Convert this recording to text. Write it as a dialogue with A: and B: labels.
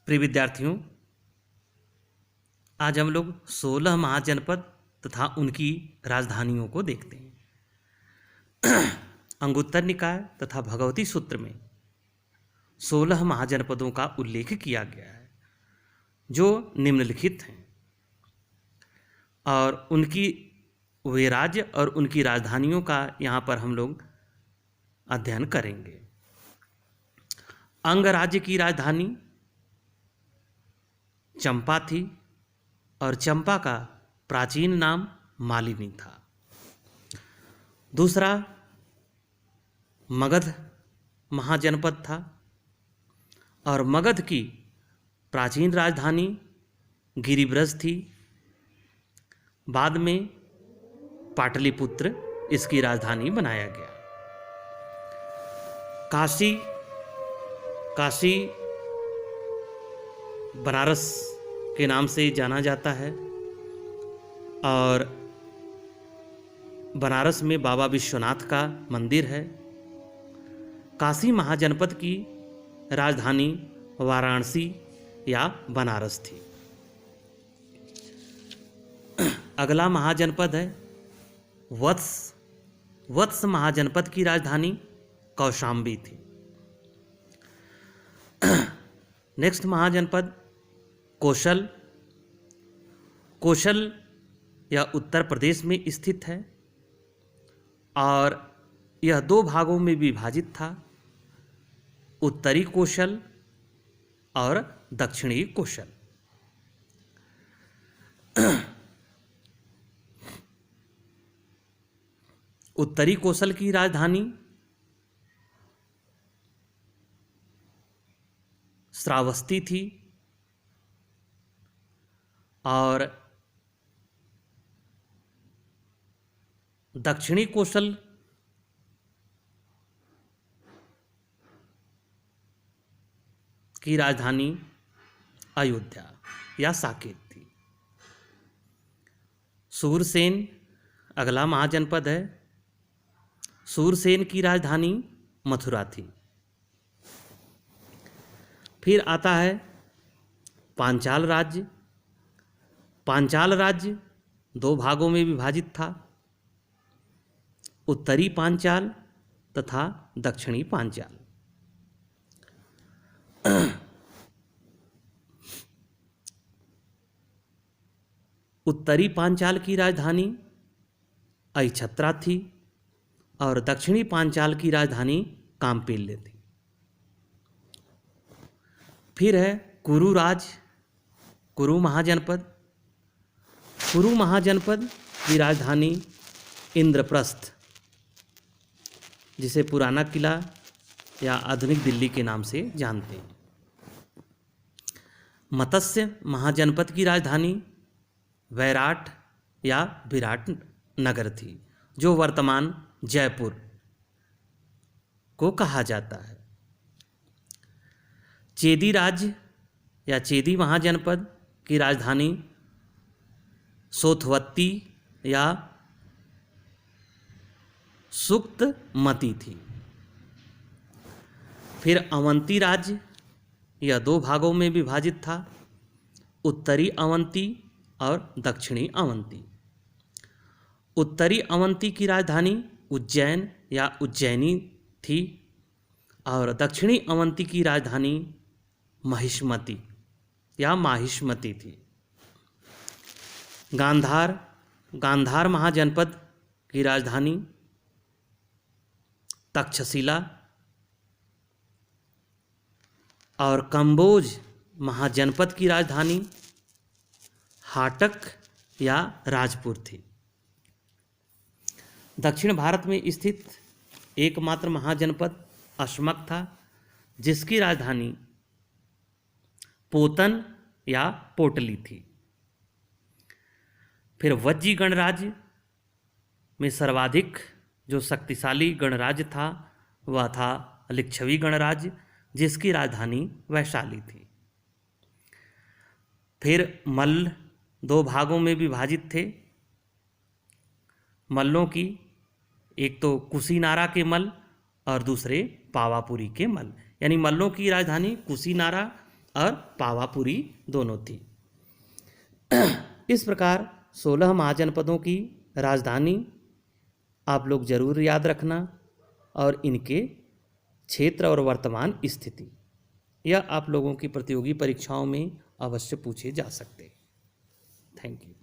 A: प्रिय विद्यार्थियों, आज हम लोग 16 महाजनपद तथा उनकी राजधानियों को देखते हैं। अंगुत्तर निकाय तथा भगवती सूत्र में 16 महाजनपदों का उल्लेख किया गया है जो निम्नलिखित हैं, और उनकी वे राज्य और उनकी राजधानियों का यहाँ पर हम लोग अध्ययन करेंगे। अंग राज्य की राजधानी चंपा थी और चंपा का प्राचीन नाम मालिनी था। दूसरा मगध महाजनपद था और मगध की प्राचीन राजधानी गिरिब्रज थी। बाद में पाटलिपुत्र इसकी राजधानी बनाया गया। काशी बनारस के नाम से जाना जाता है और बनारस में बाबा विश्वनाथ का मंदिर है। काशी महाजनपद की राजधानी वाराणसी या बनारस थी। अगला महाजनपद है वत्स महाजनपद की राजधानी कौशाम्बी थी। नेक्स्ट महाजनपद कौशल यह उत्तर प्रदेश में स्थित है और यह 2 भागों में विभाजित था, उत्तरी कौशल और दक्षिणी कौशल। उत्तरी कौशल की राजधानी श्रावस्ती थी और दक्षिणी कौशल की राजधानी अयोध्या या साकेत थी। सूरसेन अगला महाजनपद है। सूरसेन की राजधानी मथुरा थी। फिर आता है पांचाल राज्य। पांचाल राज्य 2 भागों में विभाजित था, उत्तरी पांचाल तथा दक्षिणी पांचाल। उत्तरी पांचाल की राजधानी अहिछत्रा थी और दक्षिणी पांचाल की राजधानी काम्पिल्य थी। फिर है कुरु महाजनपद। कुरु महाजनपद की राजधानी इंद्रप्रस्थ, जिसे पुराना किला या आधुनिक दिल्ली के नाम से जानते हैं। मत्स्य महाजनपद की राजधानी वैराट या विराट नगर थी, जो वर्तमान जयपुर को कहा जाता है। चेदी राज्य या चेदी महाजनपद की राजधानी सोथवत्ती या सुक्तमती थी। फिर अवंती राज्य यह 2 भागों में विभाजित था, उत्तरी अवंती और दक्षिणी अवंती। उत्तरी अवंती की राजधानी उज्जैन या उज्जैनी थी और दक्षिणी अवंती की राजधानी महिष्मती या माहिष्मती थी। गांधार महाजनपद की राजधानी तक्षशिला और कंबोज महाजनपद की राजधानी हाटक या राजपुर थी। दक्षिण भारत में स्थित एकमात्र महाजनपद अशमक था, जिसकी राजधानी पोतन या पोटली थी। फिर वज्जी गणराज्य में सर्वाधिक जो शक्तिशाली गणराज्य था वह था लिच्छवी गणराज्य, जिसकी राजधानी वैशाली थी। फिर मल्ल 2 भागों में विभाजित थे। मल्लों की एक तो कुशीनारा के मल्ल और दूसरे पावापुरी के मल्ल, यानी मल्लों की राजधानी कुशीनारा और पावापुरी दोनों थी। इस प्रकार 16 महाजनपदों की राजधानी आप लोग जरूर याद रखना और इनके क्षेत्र और वर्तमान स्थिति, यह आप लोगों की प्रतियोगी परीक्षाओं में अवश्य पूछे जा सकते हैं। Thank you.